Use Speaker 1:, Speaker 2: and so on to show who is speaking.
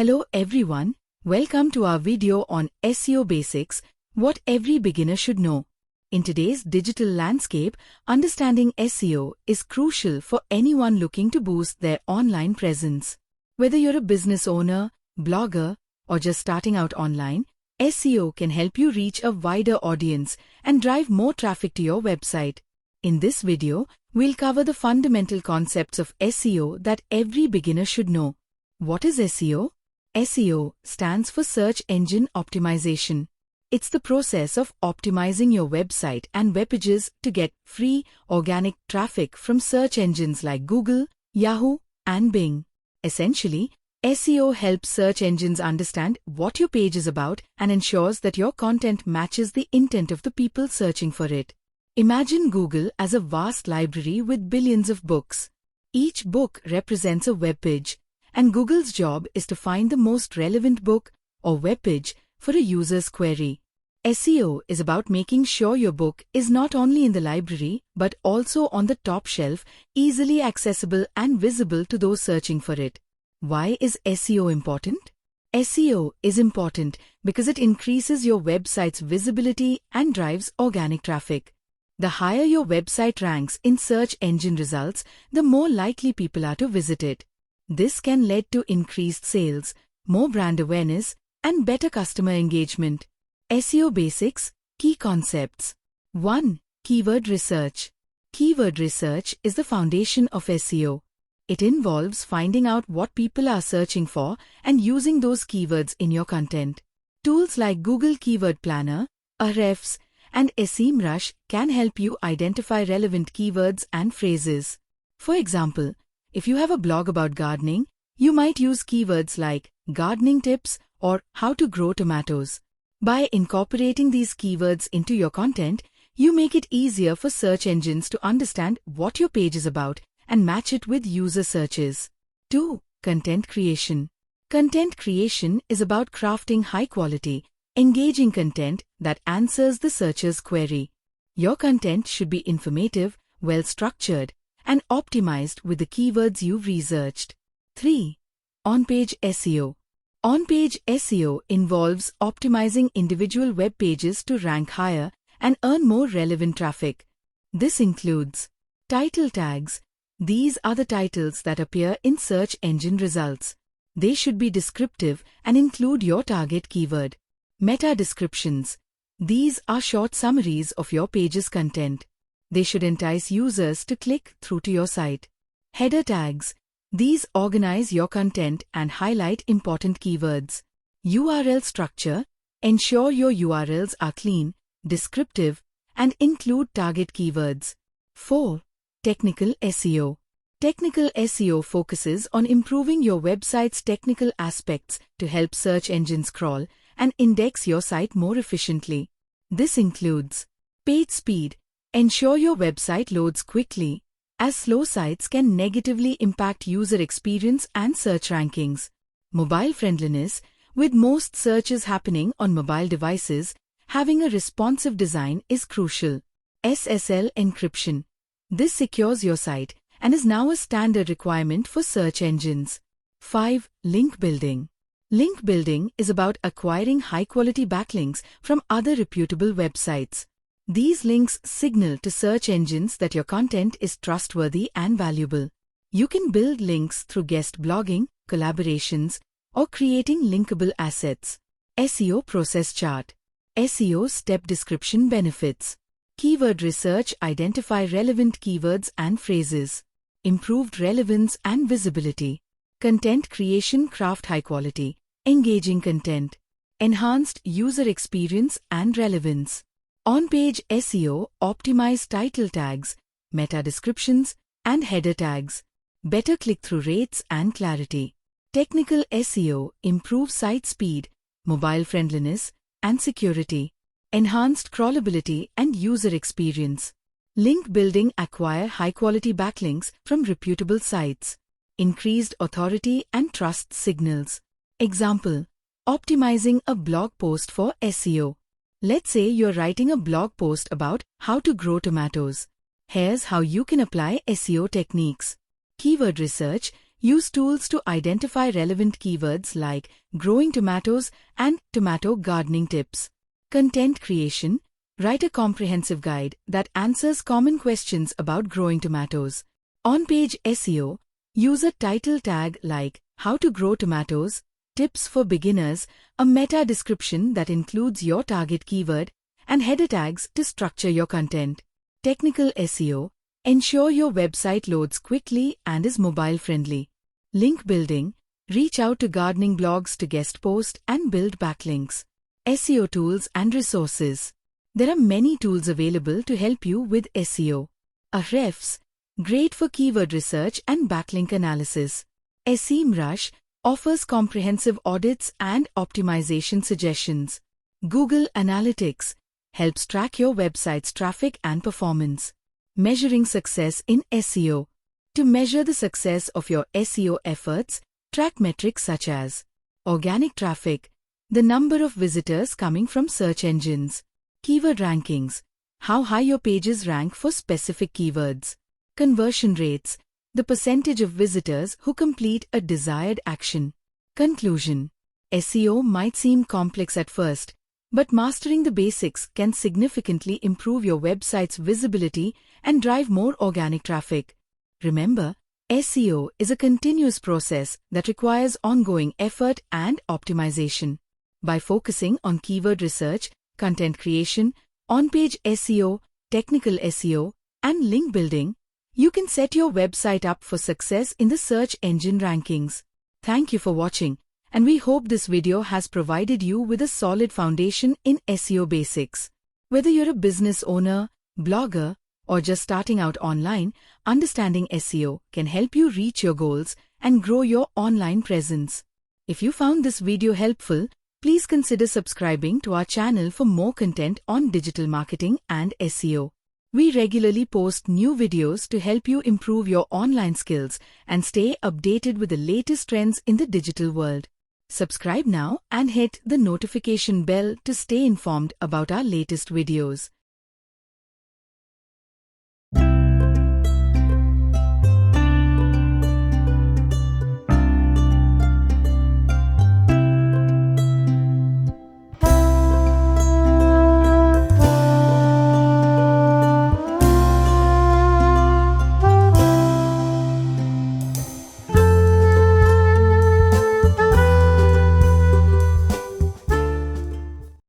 Speaker 1: Hello everyone, welcome to our video on SEO Basics, what every beginner should know. In today's digital landscape, understanding SEO is crucial for anyone looking to boost their online presence. Whether you're a business owner, blogger, or just starting out online, SEO can help you reach a wider audience and drive more traffic to your website. In this video, we'll cover the fundamental concepts of SEO that every beginner should know. What is SEO? SEO stands for Search Engine Optimization. It's the process of optimizing your website and web pages to get free, organic traffic from search engines like Google, Yahoo, and Bing. Essentially, SEO helps search engines understand what your page is about and ensures that your content matches the intent of the people searching for it. Imagine Google as a vast library with billions of books. Each book represents a web page, and Google's job is to find the most relevant book or web page for a user's query. SEO is about making sure your book is not only in the library but also on the top shelf, easily accessible and visible to those searching for it. Why is SEO important? SEO is important because it increases your website's visibility and drives organic traffic. The higher your website ranks in search engine results, the more likely people are to visit it. This can lead to increased sales, more brand awareness, and better customer engagement. SEO Basics, Key Concepts. 1. Keyword Research. Keyword research is the foundation of SEO. It involves finding out what people are searching for and using those keywords in your content. Tools like Google Keyword Planner, Ahrefs, and SEMrush can help you identify relevant keywords and phrases. For example, if you have a blog about gardening, you might use keywords like gardening tips or how to grow tomatoes. By incorporating these keywords into your content, you make it easier for search engines to understand what your page is about and match it with user searches. 2. Content creation. Content creation is about crafting high-quality, engaging content that answers the searcher's query. Your content should be informative, well-structured, and optimized with the keywords you've researched. 3. On-page SEO. On-page SEO involves optimizing individual web pages to rank higher and earn more relevant traffic. This includes title tags. These are the titles that appear in search engine results. They should be descriptive and include your target keyword. Meta descriptions. These are short summaries of your page's content. They should entice users to click through to your site. Header tags. These organize your content and highlight important keywords. URL structure. Ensure your URLs are clean, descriptive, and include target keywords. 4. Technical SEO. Technical SEO focuses on improving your website's technical aspects to help search engines crawl and index your site more efficiently. This includes page speed. Ensure your website loads quickly, as slow sites can negatively impact user experience and search rankings. Mobile friendliness. With most searches happening on mobile devices, having a responsive design is crucial. SSL encryption. This secures your site and is now a standard requirement for search engines. 5. Link building. Link building is about acquiring high-quality backlinks from other reputable websites. These links signal to search engines that your content is trustworthy and valuable. You can build links through guest blogging, collaborations, or creating linkable assets. SEO Process Chart. SEO Step Description Benefits. Keyword research identify relevant keywords and phrases. Improved relevance and visibility. Content creation craft high-quality, engaging content. Enhanced user experience and relevance. On-page SEO optimize title tags, meta descriptions, and header tags. Better click-through rates and clarity. Technical SEO improves site speed, mobile friendliness, and security. Enhanced crawlability and user experience. Link building acquire high-quality backlinks from reputable sites. Increased authority and trust signals. Example: optimizing a blog post for SEO. Let's say you're writing a blog post about how to grow tomatoes. Here's how you can apply SEO techniques. Keyword research. Use tools to identify relevant keywords like growing tomatoes and tomato gardening tips. Content creation. Write a comprehensive guide that answers common questions about growing tomatoes. On-page SEO. Use a title tag like How to Grow Tomatoes, Tips for Beginners, a meta description that includes your target keyword, and header tags to structure your content. Technical SEO. Ensure your website loads quickly and is mobile-friendly. Link building. Reach out to gardening blogs to guest post and build backlinks. SEO Tools and Resources. There are many tools available to help you with SEO. Ahrefs. Great for keyword research and backlink analysis. SEMrush offers comprehensive audits and optimization suggestions. Google Analytics helps track your website's traffic and performance. Measuring success in SEO. To measure the success of your SEO efforts, track metrics such as organic traffic, the number of visitors coming from search engines, keyword rankings, how high your pages rank for specific keywords, conversion rates, the percentage of visitors who complete a desired action. Conclusion. SEO might seem complex at first, but mastering the basics can significantly improve your website's visibility and drive more organic traffic. Remember, SEO is a continuous process that requires ongoing effort and optimization. By focusing on keyword research, content creation, on-page SEO, technical SEO, and link building, you can set your website up for success in the search engine rankings. Thank you for watching, and we hope this video has provided you with a solid foundation in SEO basics. Whether you're a business owner, blogger, or just starting out online, understanding SEO can help you reach your goals and grow your online presence. If you found this video helpful, please consider subscribing to our channel for more content on digital marketing and SEO. We regularly post new videos to help you improve your online skills and stay updated with the latest trends in the digital world. Subscribe now and hit the notification bell to stay informed about our latest videos.